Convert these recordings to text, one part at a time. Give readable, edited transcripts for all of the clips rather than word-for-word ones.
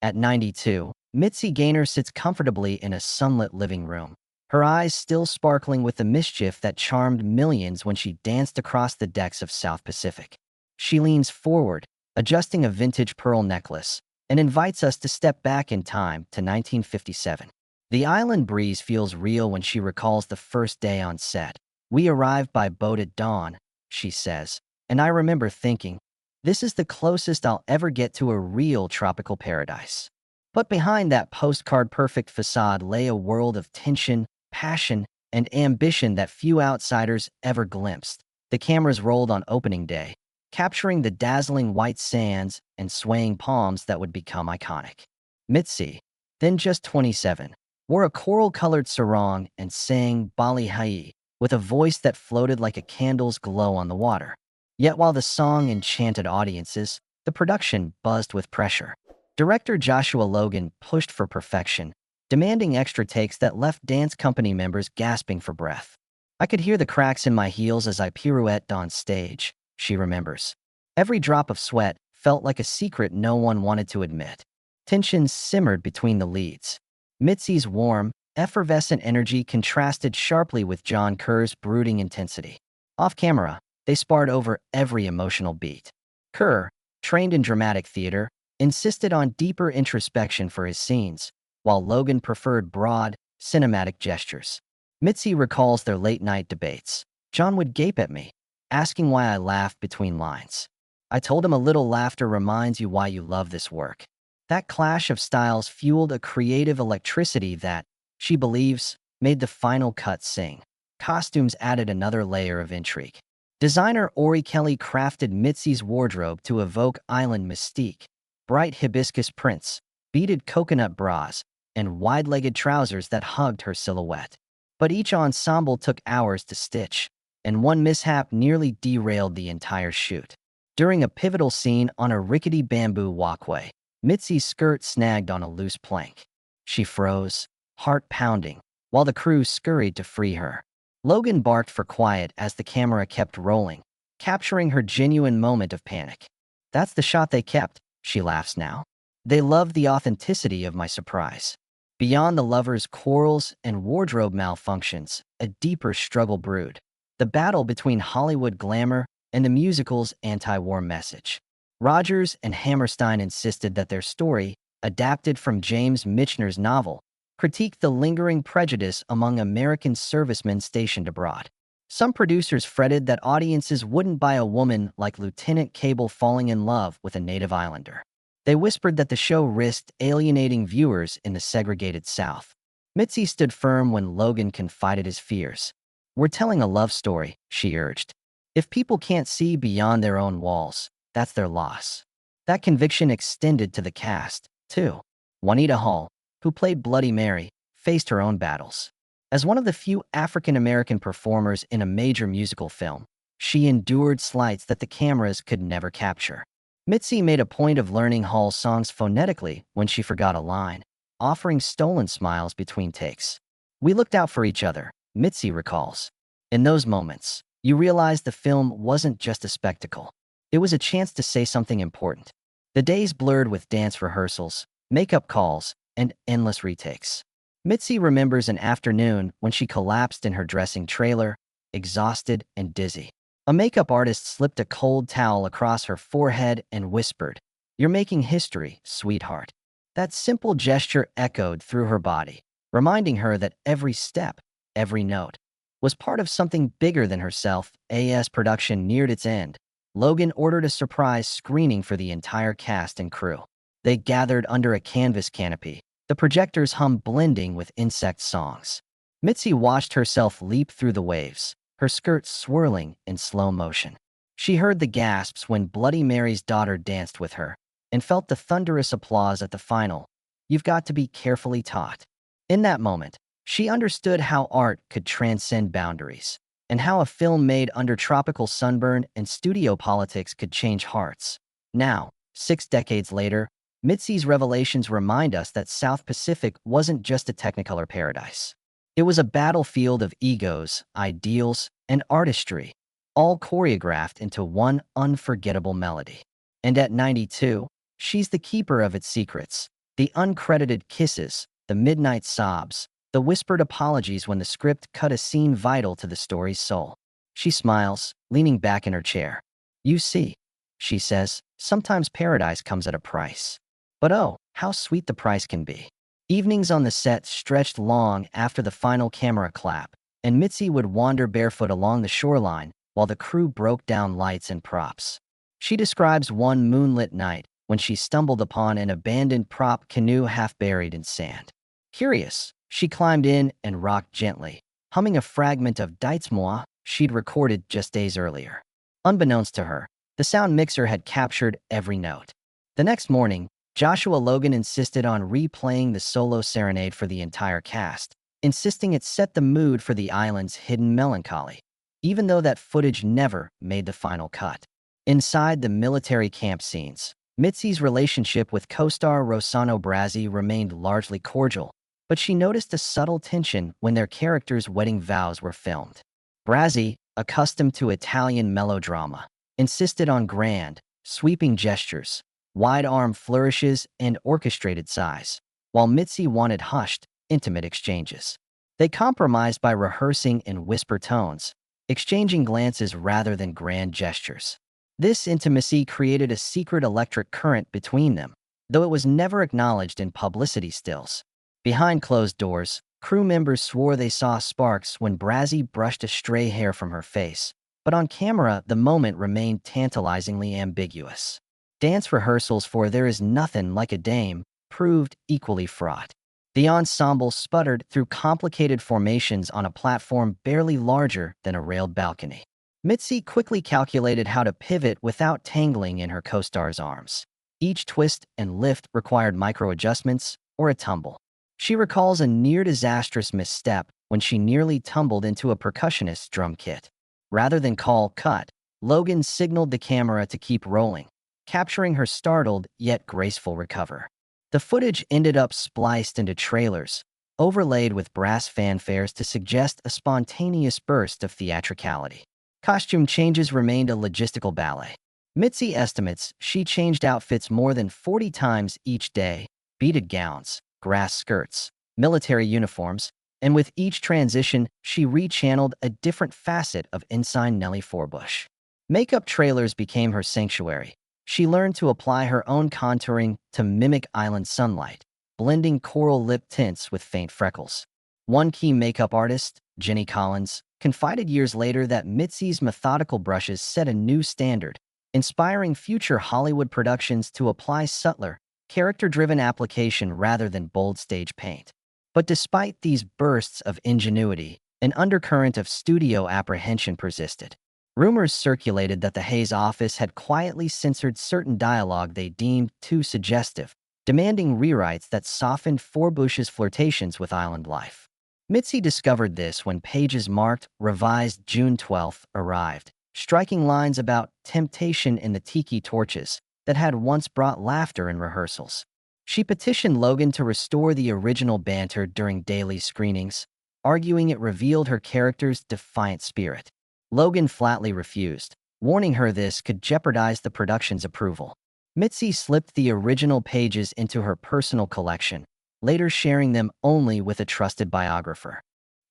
At 92, Mitzi Gaynor sits comfortably in a sunlit living room, her eyes still sparkling with the mischief that charmed millions when she danced across the decks of South Pacific. She leans forward, adjusting a vintage pearl necklace, and invites us to step back in time to 1957. The island breeze feels real when she recalls the first day on set. "We arrived by boat at dawn," she says, and I remember thinking, this is the closest I'll ever get to a real tropical paradise. But behind that postcard-perfect facade lay a world of tension, passion, and ambition that few outsiders ever glimpsed. The cameras rolled on opening day, capturing the dazzling white sands and swaying palms that would become iconic. Mitzi, then just 27, wore a coral-colored sarong and sang Bali Hai with a voice that floated like a candle's glow on the water. Yet while the song enchanted audiences, the production buzzed with pressure. Director Joshua Logan pushed for perfection, demanding extra takes that left dance company members gasping for breath. "I could hear the cracks in my heels as I pirouetted on stage," she remembers. "Every drop of sweat felt like a secret no one wanted to admit." Tensions simmered between the leads. Mitzi's warm, effervescent energy contrasted sharply with John Kerr's brooding intensity. Off camera, they sparred over every emotional beat. Kerr, trained in dramatic theater, insisted on deeper introspection for his scenes, while Logan preferred broad, cinematic gestures. Mitzi recalls their late-night debates. "John would gape at me, asking why I laughed between lines. I told him a little laughter reminds you why you love this work." That clash of styles fueled a creative electricity that, she believes, made the final cut sing. Costumes added another layer of intrigue. Designer Ori Kelly crafted Mitzi's wardrobe to evoke island mystique: bright hibiscus prints, beaded coconut bras, and wide-legged trousers that hugged her silhouette. But each ensemble took hours to stitch, and one mishap nearly derailed the entire shoot. During a pivotal scene on a rickety bamboo walkway, Mitzi's skirt snagged on a loose plank. She froze, heart pounding, while the crew scurried to free her. Logan barked for quiet as the camera kept rolling, capturing her genuine moment of panic. "That's the shot they kept," she laughs now. "They loved the authenticity of my surprise." Beyond the lovers' quarrels and wardrobe malfunctions, a deeper struggle brewed: the battle between Hollywood glamour and the musical's anti-war message. Rogers and Hammerstein insisted that their story, adapted from James Michener's novel, critiqued the lingering prejudice among American servicemen stationed abroad. Some producers fretted that audiences wouldn't buy a woman like Lieutenant Cable falling in love with a native islander. They whispered that the show risked alienating viewers in the segregated South. Mitzi stood firm when Logan confided his fears. "We're telling a love story," she urged. "If people can't see beyond their own walls, that's their loss." That conviction extended to the cast, too. Juanita Hall, who played Bloody Mary, faced her own battles. As one of the few African-American performers in a major musical film, she endured slights that the cameras could never capture. Mitzi made a point of learning Hall's songs phonetically when she forgot a line, offering stolen smiles between takes. "We looked out for each other," Mitzi recalls. "In those moments, you realized the film wasn't just a spectacle. It was a chance to say something important." The days blurred with dance rehearsals, makeup calls, and endless retakes. Mitzi remembers an afternoon when she collapsed in her dressing trailer, exhausted and dizzy. A makeup artist slipped a cold towel across her forehead and whispered, "You're making history, sweetheart." That simple gesture echoed through her body, reminding her that every step, every note, was part of something bigger than herself. As production neared its end, Logan ordered a surprise screening for the entire cast and crew. They gathered under a canvas canopy, the projectors hummed blending with insect songs. Mitzi watched herself leap through the waves, her skirt swirling in slow motion. She heard the gasps when Bloody Mary's daughter danced with her, and felt the thunderous applause at the final, "You've got to be carefully taught." In that moment, she understood how art could transcend boundaries, and how a film made under tropical sunburn and studio politics could change hearts. Now, 6 decades later, Mitzi's revelations remind us that South Pacific wasn't just a Technicolor paradise. It was a battlefield of egos, ideals, and artistry, all choreographed into one unforgettable melody. And at 92, she's the keeper of its secrets, The uncredited kisses, the midnight sobs, the whispered apologies when the script cut a scene vital to the story's soul. She smiles, leaning back in her chair. "You see," she says, "sometimes paradise comes at a price. But oh, how sweet the price can be." Evenings on the set stretched long after the final camera clap, and Mitzi would wander barefoot along the shoreline while the crew broke down lights and props. She describes one moonlit night when she stumbled upon an abandoned prop canoe half buried in sand. Curious, she climbed in and rocked gently, humming a fragment of Dites-moi she'd recorded just days earlier. Unbeknownst to her, the sound mixer had captured every note. The next morning, Joshua Logan insisted on replaying the solo serenade for the entire cast, insisting it set the mood for the island's hidden melancholy, even though that footage never made the final cut. Inside the military camp scenes, Mitzi's relationship with co-star Rossano Brazzi remained largely cordial, but she noticed a subtle tension when their characters' wedding vows were filmed. Brazzi, accustomed to Italian melodrama, insisted on grand, sweeping gestures, wide-arm flourishes, and orchestrated sighs, while Mitzi wanted hushed, intimate exchanges. They compromised by rehearsing in whisper tones, exchanging glances rather than grand gestures. This intimacy created a secret electric current between them, though it was never acknowledged in publicity stills. Behind closed doors, crew members swore they saw sparks when Brazzi brushed a stray hair from her face, but on camera the moment remained tantalizingly ambiguous. Dance rehearsals for There Is Nothing Like a Dame proved equally fraught. The ensemble sputtered through complicated formations on a platform barely larger than a railed balcony. Mitzi quickly calculated how to pivot without tangling in her co-star's arms. Each twist and lift required micro-adjustments or a tumble. She recalls a near-disastrous misstep when she nearly tumbled into a percussionist's drum kit. Rather than call cut, Logan signaled the camera to keep rolling, capturing her startled yet graceful recover. The footage ended up spliced into trailers, overlaid with brass fanfares to suggest a spontaneous burst of theatricality. Costume changes remained a logistical ballet. Mitzi estimates she changed outfits more than 40 times each day: beaded gowns, grass skirts, military uniforms, and with each transition, she rechanneled a different facet of Ensign Nellie Forbush. Makeup trailers became her sanctuary. She learned to apply her own contouring to mimic island sunlight, blending coral lip tints with faint freckles. One key makeup artist, Jenny Collins, confided years later that Mitzi's methodical brushes set a new standard, inspiring future Hollywood productions to apply subtler, character-driven application rather than bold stage paint. But despite these bursts of ingenuity, an undercurrent of studio apprehension persisted. Rumors circulated that the Hayes office had quietly censored certain dialogue they deemed too suggestive, demanding rewrites that softened Forbush's flirtations with island life. Mitzi discovered this when pages marked "Revised June 12th" arrived, striking lines about temptation in the tiki torches that had once brought laughter in rehearsals. She petitioned Logan to restore the original banter during daily screenings, arguing it revealed her character's defiant spirit. Logan flatly refused, warning her this could jeopardize the production's approval. Mitzi slipped the original pages into her personal collection, later sharing them only with a trusted biographer.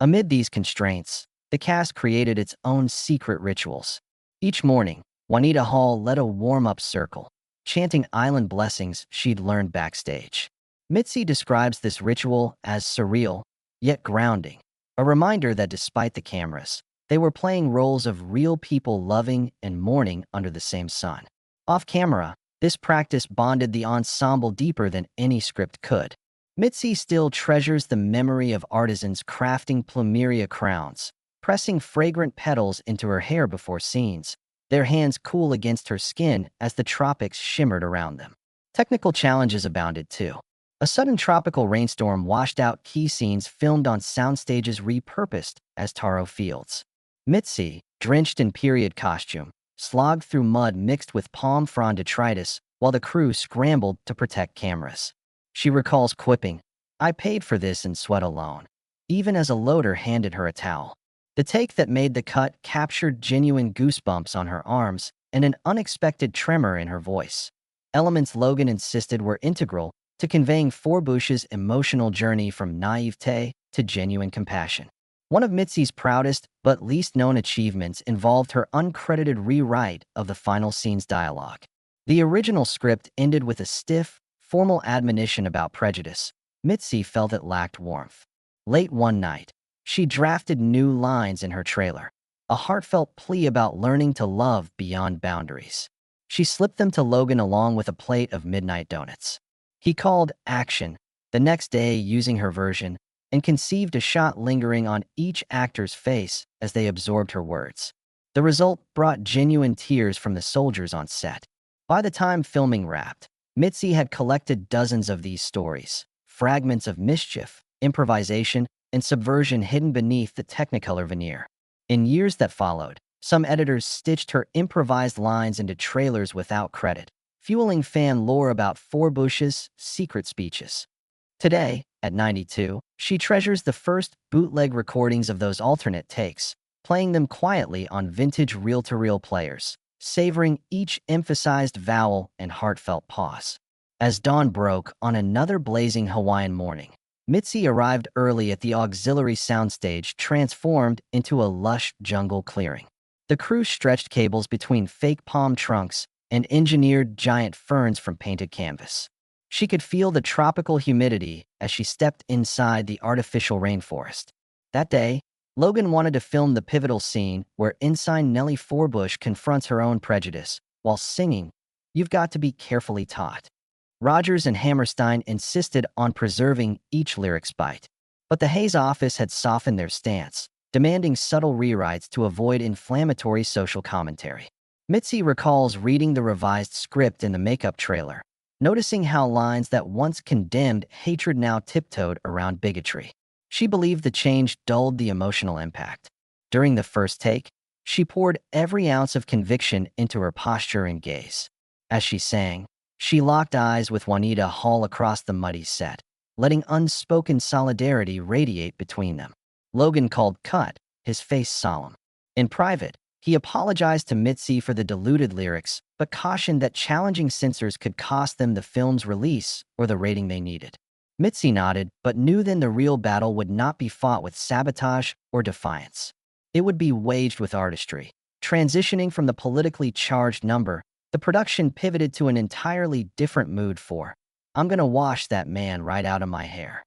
Amid these constraints, the cast created its own secret rituals. Each morning, Juanita Hall led a warm-up circle, chanting island blessings she'd learned backstage. Mitzi describes this ritual as surreal, yet grounding, a reminder that despite the cameras, they were playing roles of real people loving and mourning under the same sun. Off-camera, this practice bonded the ensemble deeper than any script could. Mitzi still treasures the memory of artisans crafting plumeria crowns, pressing fragrant petals into her hair before scenes, their hands cool against her skin as the tropics shimmered around them. Technical challenges abounded too. A sudden tropical rainstorm washed out key scenes filmed on soundstages repurposed as taro fields. Mitzi, drenched in period costume, slogged through mud mixed with palm frond detritus while the crew scrambled to protect cameras. She recalls quipping, "I paid for this in sweat alone," even as a loader handed her a towel. The take that made the cut captured genuine goosebumps on her arms and an unexpected tremor in her voice. Elements Logan insisted were integral to conveying Forbush's emotional journey from naivete to genuine compassion. One of Mitzi's proudest but least known achievements involved her uncredited rewrite of the final scene's dialogue. The original script ended with a stiff, formal admonition about prejudice. Mitzi felt it lacked warmth. Late one night, she drafted new lines in her trailer, a heartfelt plea about learning to love beyond boundaries. She slipped them to Logan along with a plate of midnight donuts. He called action the next day using her version and conceived a shot lingering on each actor's face as they absorbed her words. The result brought genuine tears from the soldiers on set. By the time filming wrapped, Mitzi had collected dozens of these stories, fragments of mischief, improvisation, and subversion hidden beneath the Technicolor veneer. In years that followed, some editors stitched her improvised lines into trailers without credit, fueling fan lore about Forbush's secret speeches. Today, at 92, she treasures the first bootleg recordings of those alternate takes, playing them quietly on vintage reel-to-reel players, savoring each emphasized vowel and heartfelt pause. As dawn broke on another blazing Hawaiian morning, Mitzi arrived early at the auxiliary soundstage transformed into a lush jungle clearing. The crew stretched cables between fake palm trunks and engineered giant ferns from painted canvas. She could feel the tropical humidity as she stepped inside the artificial rainforest. That day, Logan wanted to film the pivotal scene where Ensign Nellie Forbush confronts her own prejudice while singing, "You've Got to Be Carefully Taught." Rogers and Hammerstein insisted on preserving each lyric's bite, but the Hayes office had softened their stance, demanding subtle rewrites to avoid inflammatory social commentary. Mitzi recalls reading the revised script in the makeup trailer, noticing how lines that once condemned hatred now tiptoed around bigotry. She believed the change dulled the emotional impact. During the first take, she poured every ounce of conviction into her posture and gaze. As she sang, she locked eyes with Juanita Hall across the muddy set, letting unspoken solidarity radiate between them. Logan called cut, his face solemn. In private, he apologized to Mitzi for the diluted lyrics, but cautioned that challenging censors could cost them the film's release or the rating they needed. Mitzi nodded, but knew then the real battle would not be fought with sabotage or defiance. It would be waged with artistry. Transitioning from the politically charged number, the production pivoted to an entirely different mood for "I'm Gonna Wash That Man Right Out of My Hair."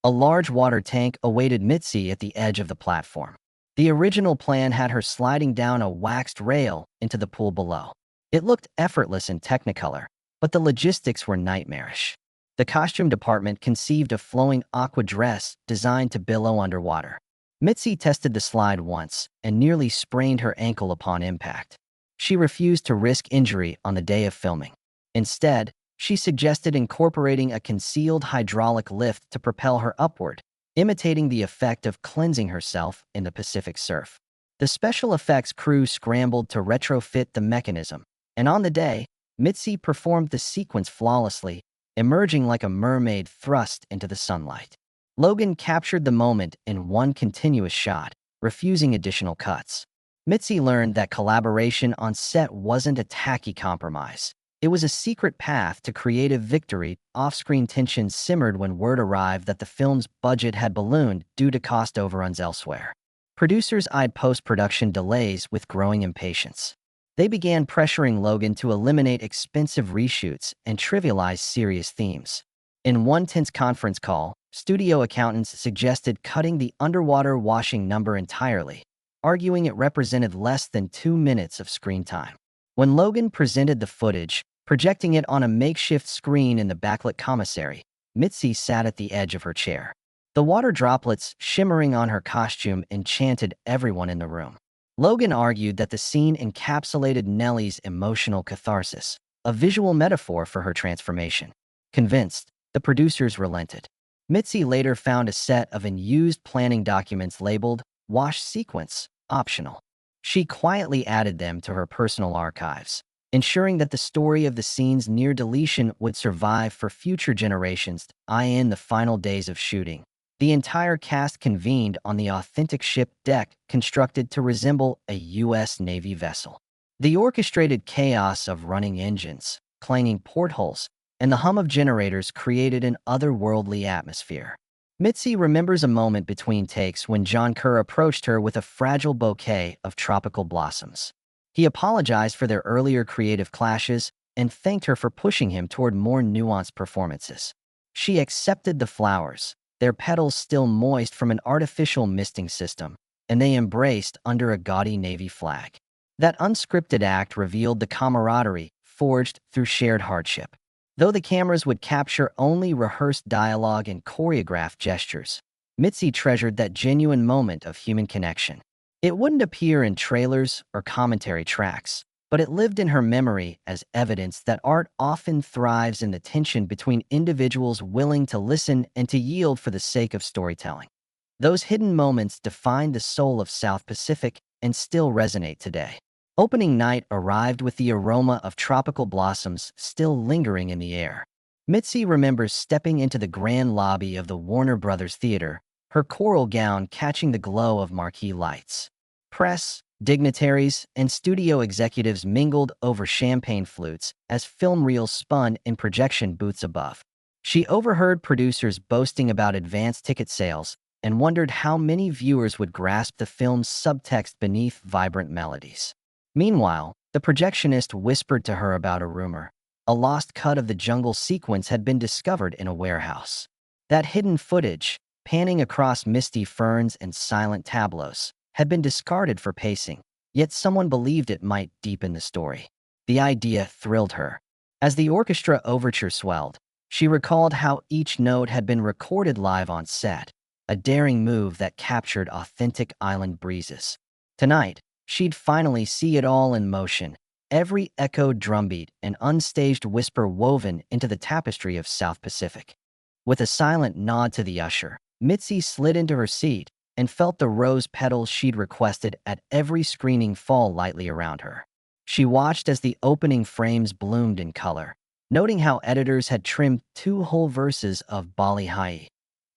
A large water tank awaited Mitzi at the edge of the platform. The original plan had her sliding down a waxed rail into the pool below. It looked effortless in Technicolor, but the logistics were nightmarish. The costume department conceived a flowing aqua dress designed to billow underwater. Mitzi tested the slide once and nearly sprained her ankle upon impact. She refused to risk injury on the day of filming. Instead, she suggested incorporating a concealed hydraulic lift to propel her upward, imitating the effect of cleansing herself in the Pacific surf. The special effects crew scrambled to retrofit the mechanism, and on the day, Mitzi performed the sequence flawlessly, emerging like a mermaid thrust into the sunlight. Logan captured the moment in one continuous shot, refusing additional cuts. Mitzi learned that collaboration on set wasn't a tacky compromise. It was a secret path to creative victory. Off-screen tension simmered when word arrived that the film's budget had ballooned due to cost overruns elsewhere. Producers eyed post-production delays with growing impatience. They began pressuring Logan to eliminate expensive reshoots and trivialize serious themes. In one tense conference call, studio accountants suggested cutting the underwater washing number entirely, arguing it represented less than 2 minutes of screen time. When Logan presented the footage, projecting it on a makeshift screen in the backlit commissary, Mitzi sat at the edge of her chair. The water droplets shimmering on her costume enchanted everyone in the room. Logan argued that the scene encapsulated Nellie's emotional catharsis, a visual metaphor for her transformation. Convinced, the producers relented. Mitzi later found a set of unused planning documents labeled "Wash Sequence" optional. She quietly added them to her personal archives, ensuring that the story of the scene's near deletion would survive for future generations. In the final days of shooting, the entire cast convened on the authentic ship deck constructed to resemble a U.S. Navy vessel. The orchestrated chaos of running engines, clanging portholes, and the hum of generators created an otherworldly atmosphere. Mitzi remembers a moment between takes when John Kerr approached her with a fragile bouquet of tropical blossoms. He apologized for their earlier creative clashes and thanked her for pushing him toward more nuanced performances. She accepted the flowers, their petals still moist from an artificial misting system, and they embraced under a gaudy navy flag. That unscripted act revealed the camaraderie forged through shared hardship. Though the cameras would capture only rehearsed dialogue and choreographed gestures, Mitzi treasured that genuine moment of human connection. It wouldn't appear in trailers or commentary tracks, but it lived in her memory as evidence that art often thrives in the tension between individuals willing to listen and to yield for the sake of storytelling. Those hidden moments defined the soul of South Pacific and still resonate today. Opening night arrived with the aroma of tropical blossoms still lingering in the air. Mitzi remembers stepping into the grand lobby of the Warner Brothers Theater, her coral gown catching the glow of marquee lights. Press, dignitaries, and studio executives mingled over champagne flutes as film reels spun in projection booths above. She overheard producers boasting about advanced ticket sales and wondered how many viewers would grasp the film's subtext beneath vibrant melodies. Meanwhile, the projectionist whispered to her about a rumor. A lost cut of the jungle sequence had been discovered in a warehouse. That hidden footage, panning across misty ferns and silent tableaus, had been discarded for pacing, yet someone believed it might deepen the story. The idea thrilled her. As the orchestra overture swelled, she recalled how each note had been recorded live on set, a daring move that captured authentic island breezes. Tonight, she'd finally see it all in motion, every echoed drumbeat and unstaged whisper woven into the tapestry of South Pacific. With a silent nod to the usher, Mitzi slid into her seat and felt the rose petals she'd requested at every screening fall lightly around her. She watched as the opening frames bloomed in color, noting how editors had trimmed 2 whole verses of Bali Hai,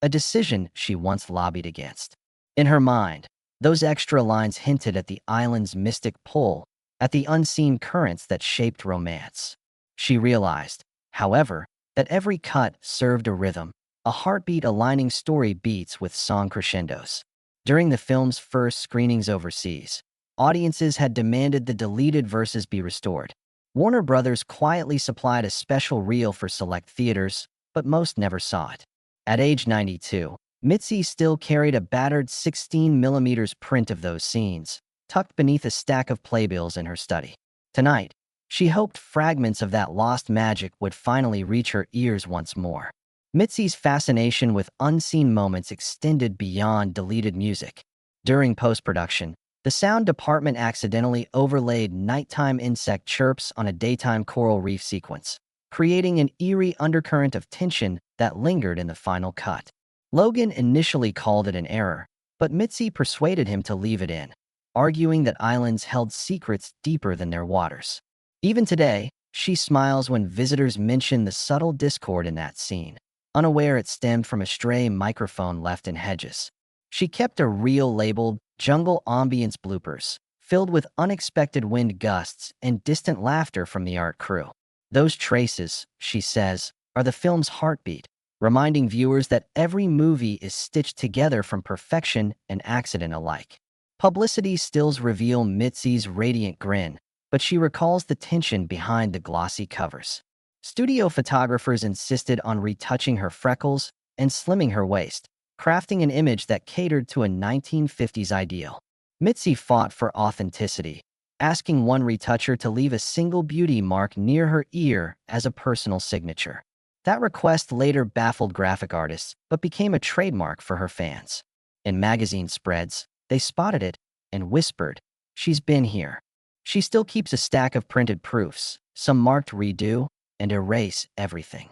a decision she once lobbied against. In her mind, those extra lines hinted at the island's mystic pull, at the unseen currents that shaped romance. She realized, however, that every cut served a rhythm, a heartbeat aligning story beats with song crescendos. During the film's first screenings overseas, audiences had demanded the deleted verses be restored. Warner Brothers quietly supplied a special reel for select theaters, but most never saw it. At age 92, Mitzi still carried a battered 16mm print of those scenes, tucked beneath a stack of playbills in her study. Tonight, she hoped fragments of that lost magic would finally reach her ears once more. Mitzi's fascination with unseen moments extended beyond deleted music. During post-production, the sound department accidentally overlaid nighttime insect chirps on a daytime coral reef sequence, creating an eerie undercurrent of tension that lingered in the final cut. Logan initially called it an error, but Mitzi persuaded him to leave it in, arguing that islands held secrets deeper than their waters. Even today, she smiles when visitors mention the subtle discord in that scene, unaware it stemmed from a stray microphone left in hedges. She kept a reel labeled Jungle Ambience Bloopers, filled with unexpected wind gusts and distant laughter from the art crew. Those traces, she says, are the film's heartbeat, reminding viewers that every movie is stitched together from perfection and accident alike. Publicity stills reveal Mitzi's radiant grin, but she recalls the tension behind the glossy covers. Studio photographers insisted on retouching her freckles and slimming her waist, crafting an image that catered to a 1950s ideal. Mitzi fought for authenticity, asking one retoucher to leave a single beauty mark near her ear as a personal signature. That request later baffled graphic artists, but became a trademark for her fans. In magazine spreads, they spotted it and whispered, "She's been here." She still keeps a stack of printed proofs, some marked redo and erase everything.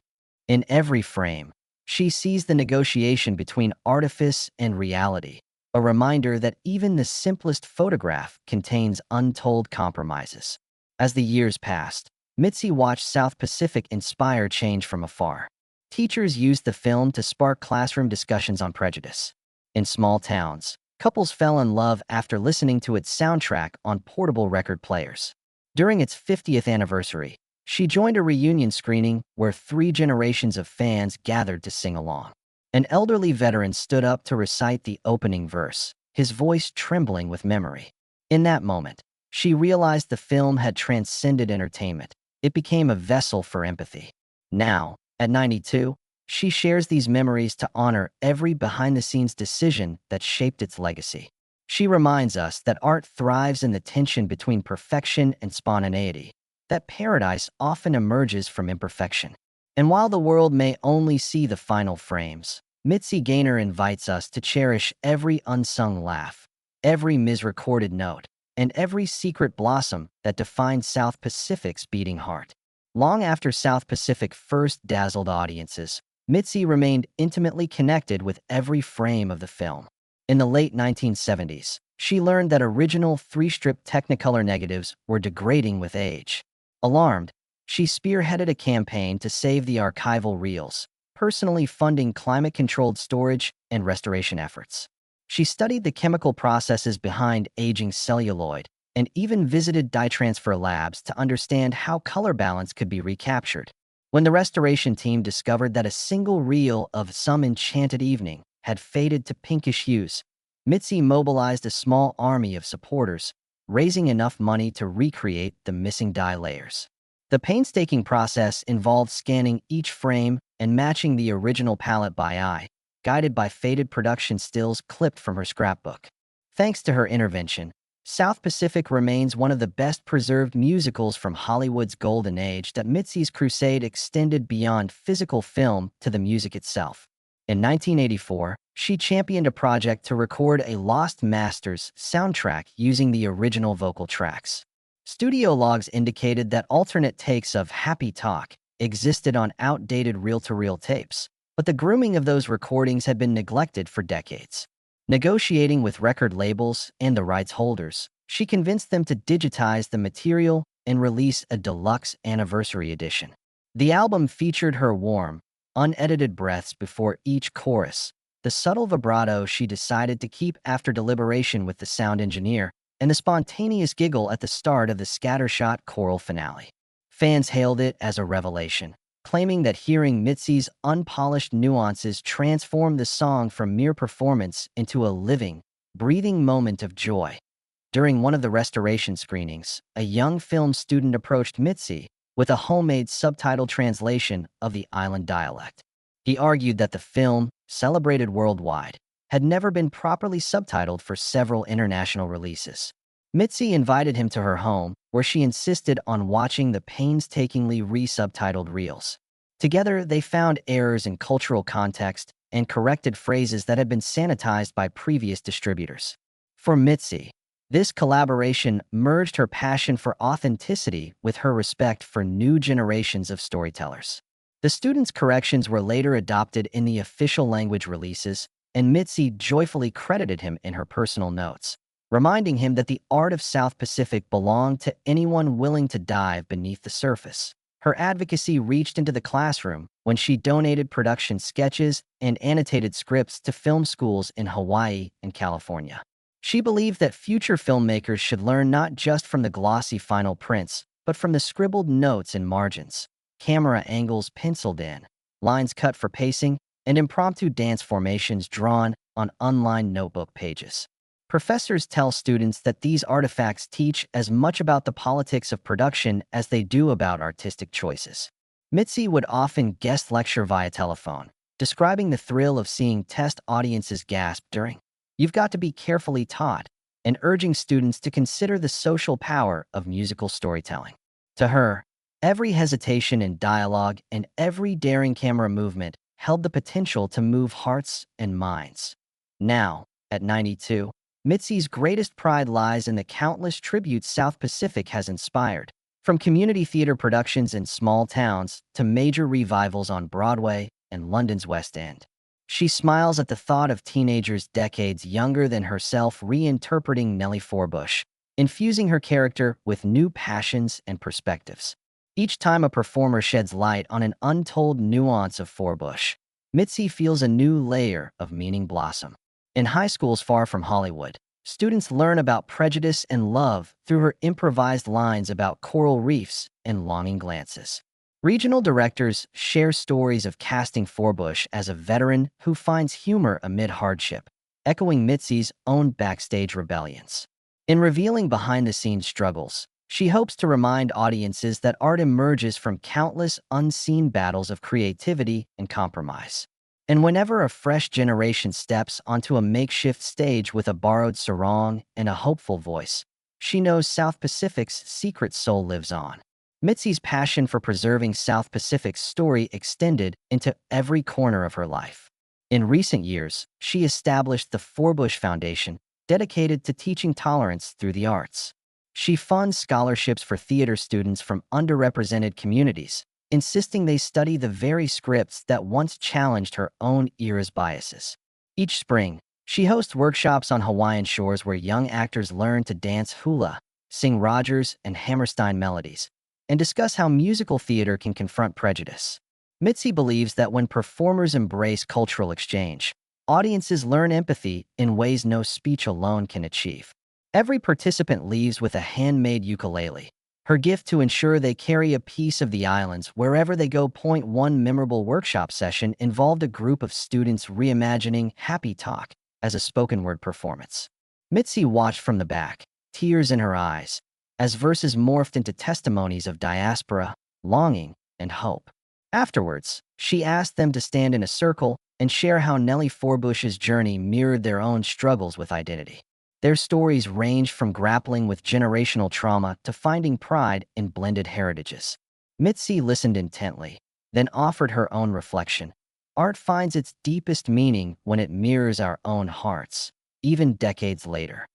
In every frame, she sees the negotiation between artifice and reality, a reminder that even the simplest photograph contains untold compromises. As the years passed, Mitzi watched South Pacific inspire change from afar. Teachers used the film to spark classroom discussions on prejudice. In small towns, couples fell in love after listening to its soundtrack on portable record players. During its 50th anniversary, She joined a reunion screening where 3 generations of fans gathered to sing along. An elderly veteran stood up to recite the opening verse, his voice trembling with memory. In that moment, she realized the film had transcended entertainment. It became a vessel for empathy. Now, at 92, she shares these memories to honor every behind-the-scenes decision that shaped its legacy. She reminds us that art thrives in the tension between perfection and spontaneity, that paradise often emerges from imperfection. And while the world may only see the final frames, Mitzi Gaynor invites us to cherish every unsung laugh, every misrecorded note, and every secret blossom that defined South Pacific's beating heart. Long after South Pacific first dazzled audiences, Mitzi remained intimately connected with every frame of the film. In the late 1970s, she learned that original 3-strip Technicolor negatives were degrading with age. Alarmed, she spearheaded a campaign to save the archival reels, personally funding climate-controlled storage and restoration efforts. She studied the chemical processes behind aging celluloid and even visited dye transfer labs to understand how color balance could be recaptured. When the restoration team discovered that a single reel of Some Enchanted Evening had faded to pinkish hues, Mitzi mobilized a small army of supporters, raising enough money to recreate the missing dye layers. The painstaking process involved scanning each frame and matching the original palette by eye, guided by faded production stills clipped from her scrapbook. Thanks to her intervention, South Pacific remains one of the best-preserved musicals from Hollywood's golden age. That Mitzi's crusade extended beyond physical film to the music itself. In 1984, she championed a project to record a Lost Masters soundtrack using the original vocal tracks. Studio logs indicated that alternate takes of Happy Talk existed on outdated reel-to-reel tapes, but the grooming of those recordings had been neglected for decades. Negotiating with record labels and the rights holders, she convinced them to digitize the material and release a deluxe anniversary edition. The album featured her warm, unedited breaths before each chorus, the subtle vibrato she decided to keep after deliberation with the sound engineer, and the spontaneous giggle at the start of the scattershot choral finale. Fans hailed it as a revelation, claiming that hearing Mitzi's unpolished nuances transformed the song from mere performance into a living, breathing moment of joy. During one of the restoration screenings, a young film student approached Mitzi with a homemade subtitle translation of the island dialect. He argued that the film, celebrated worldwide, had never been properly subtitled for several international releases. Mitzi invited him to her home, where she insisted on watching the painstakingly re-subtitled reels. Together, they found errors in cultural context and corrected phrases that had been sanitized by previous distributors. For Mitzi, this collaboration merged her passion for authenticity with her respect for new generations of storytellers. The students' corrections were later adopted in the official language releases, and Mitzi joyfully credited him in her personal notes, reminding him that the art of South Pacific belonged to anyone willing to dive beneath the surface. Her advocacy reached into the classroom when she donated production sketches and annotated scripts to film schools in Hawaii and California. She believed that future filmmakers should learn not just from the glossy final prints, but from the scribbled notes and margins, camera angles penciled in, lines cut for pacing, and impromptu dance formations drawn on unlined notebook pages. Professors tell students that these artifacts teach as much about the politics of production as they do about artistic choices. Mitzi would often guest lecture via telephone, describing the thrill of seeing test audiences gasp during "You've got to be carefully taught," and urging students to consider the social power of musical storytelling. To her, every hesitation in dialogue and every daring camera movement held the potential to move hearts and minds. Now, at 92, Mitzi's greatest pride lies in the countless tributes South Pacific has inspired, from community theater productions in small towns to major revivals on Broadway and London's West End. She smiles at the thought of teenagers decades younger than herself reinterpreting Nellie Forbush, infusing her character with new passions and perspectives. Each time a performer sheds light on an untold nuance of Forbush, Mitzi feels a new layer of meaning blossom. In high schools far from Hollywood, Students learn about prejudice and love through her improvised lines about coral reefs and longing glances. Regional directors share stories of casting Forbush as a veteran who finds humor amid hardship, echoing Mitzi's own backstage rebellions. In revealing behind-the-scenes struggles, she hopes to remind audiences that art emerges from countless unseen battles of creativity and compromise. And whenever a fresh generation steps onto a makeshift stage with a borrowed sarong and a hopeful voice, she knows South Pacific's secret soul lives on. Mitzi's passion for preserving South Pacific's story extended into every corner of her life. In recent years, she established the Forbush Foundation, dedicated to teaching tolerance through the arts. She funds scholarships for theater students from underrepresented communities, insisting they study the very scripts that once challenged her own era's biases. Each spring, she hosts workshops on Hawaiian shores where young actors learn to dance hula, sing Rogers and Hammerstein melodies, and discuss how musical theater can confront prejudice. Mitzi believes that when performers embrace cultural exchange, audiences learn empathy in ways no speech alone can achieve. Every participant leaves with a handmade ukulele, her gift to ensure they carry a piece of the islands wherever they go. One memorable workshop session involved a group of students reimagining Happy Talk as a spoken word performance. Mitzi watched from the back, tears in her eyes, as verses morphed into testimonies of diaspora, longing, and hope. Afterwards, she asked them to stand in a circle and share how Nellie Forbush's journey mirrored their own struggles with identity. Their stories ranged from grappling with generational trauma to finding pride in blended heritages. Mitzi listened intently, then offered her own reflection. Art finds its deepest meaning when it mirrors our own hearts, even decades later.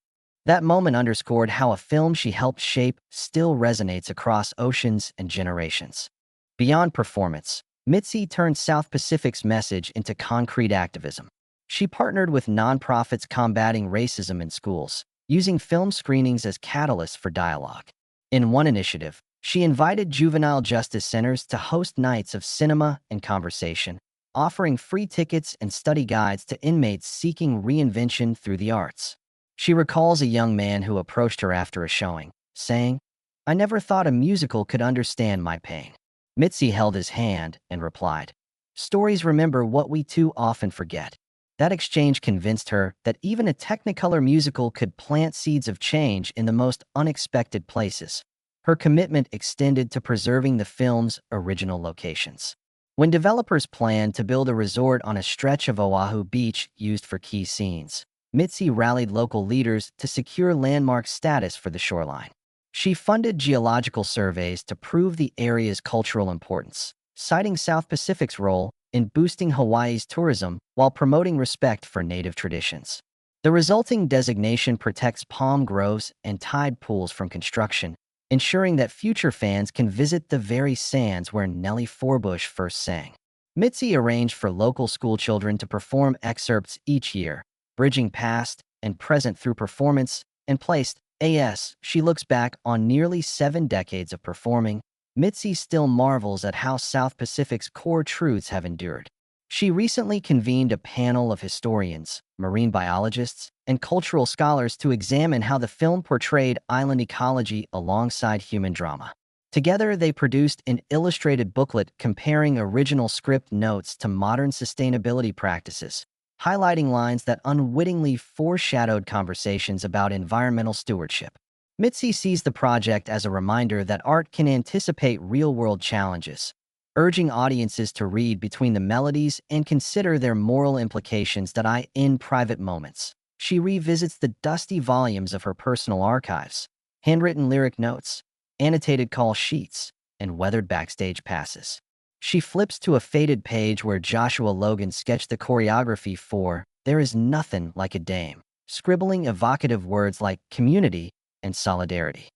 That moment underscored how a film she helped shape still resonates across oceans and generations. Beyond performance, Mitzi turned South Pacific's message into concrete activism. She partnered with nonprofits combating racism in schools, using film screenings as catalysts for dialogue. In one initiative, she invited juvenile justice centers to host nights of cinema and conversation, offering free tickets and study guides to inmates seeking reinvention through the arts. She recalls a young man who approached her after a showing, saying, "I never thought a musical could understand my pain." Mitzi held his hand and replied, "Stories remember what we too often forget." That exchange convinced her that even a Technicolor musical could plant seeds of change in the most unexpected places. Her commitment extended to preserving the film's original locations. When developers planned to build a resort on a stretch of Oahu Beach used for key scenes, Mitzi rallied local leaders to secure landmark status for the shoreline. She funded geological surveys to prove the area's cultural importance, citing South Pacific's role in boosting Hawaii's tourism while promoting respect for native traditions. The resulting designation protects palm groves and tide pools from construction, ensuring that future fans can visit the very sands where Nellie Forbush first sang. Mitzi arranged for local schoolchildren to perform excerpts each year, bridging past and present through performance and placed. As she looks back on nearly 7 decades of performing, Mitzi still marvels at how South Pacific's core truths have endured. She recently convened a panel of historians, marine biologists, and cultural scholars to examine how the film portrayed island ecology alongside human drama. Together, they produced an illustrated booklet comparing original script notes to modern sustainability practices, highlighting lines that unwittingly foreshadowed conversations about environmental stewardship. Mitzi sees the project as a reminder that art can anticipate real-world challenges, urging audiences to read between the melodies and consider their moral implications. In private moments, she revisits the dusty volumes of her personal archives, handwritten lyric notes, annotated call sheets, and weathered backstage passes. She flips to a faded page where Joshua Logan sketched the choreography for "There Is Nothing Like a Dame," scribbling evocative words like community and solidarity.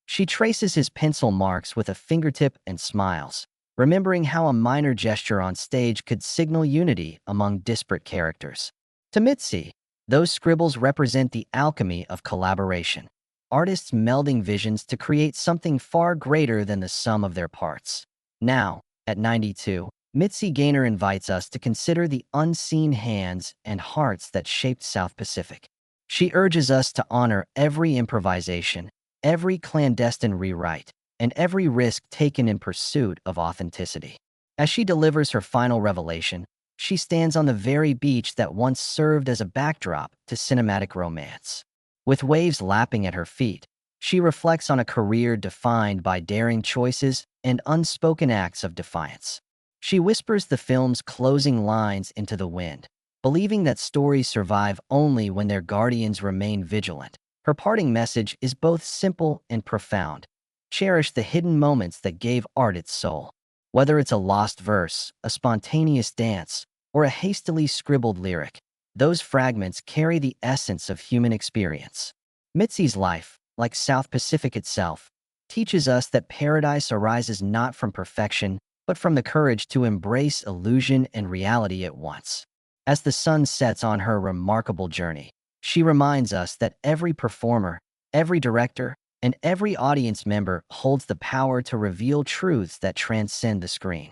She traces his pencil marks with a fingertip and smiles, remembering how a minor gesture on stage could signal unity among disparate characters. To Mitzi, those scribbles represent the alchemy of collaboration, artists melding visions to create something far greater than the sum of their parts. Now, at 92, Mitzi Gaynor invites us to consider the unseen hands and hearts that shaped South Pacific. She urges us to honor every improvisation, every clandestine rewrite, and every risk taken in pursuit of authenticity. As she delivers her final revelation, she stands on the very beach that once served as a backdrop to cinematic romance. With waves lapping at her feet, she reflects on a career defined by daring choices and unspoken acts of defiance. She whispers the film's closing lines into the wind, believing that stories survive only when their guardians remain vigilant. Her parting message is both simple and profound. Cherish the hidden moments that gave art its soul. Whether it's a lost verse, a spontaneous dance, or a hastily scribbled lyric, those fragments carry the essence of human experience. Mitzi's life, like South Pacific itself, teaches us that paradise arises not from perfection, but from the courage to embrace illusion and reality at once. As the sun sets on her remarkable journey, she reminds us that every performer, every director, and every audience member holds the power to reveal truths that transcend the screen.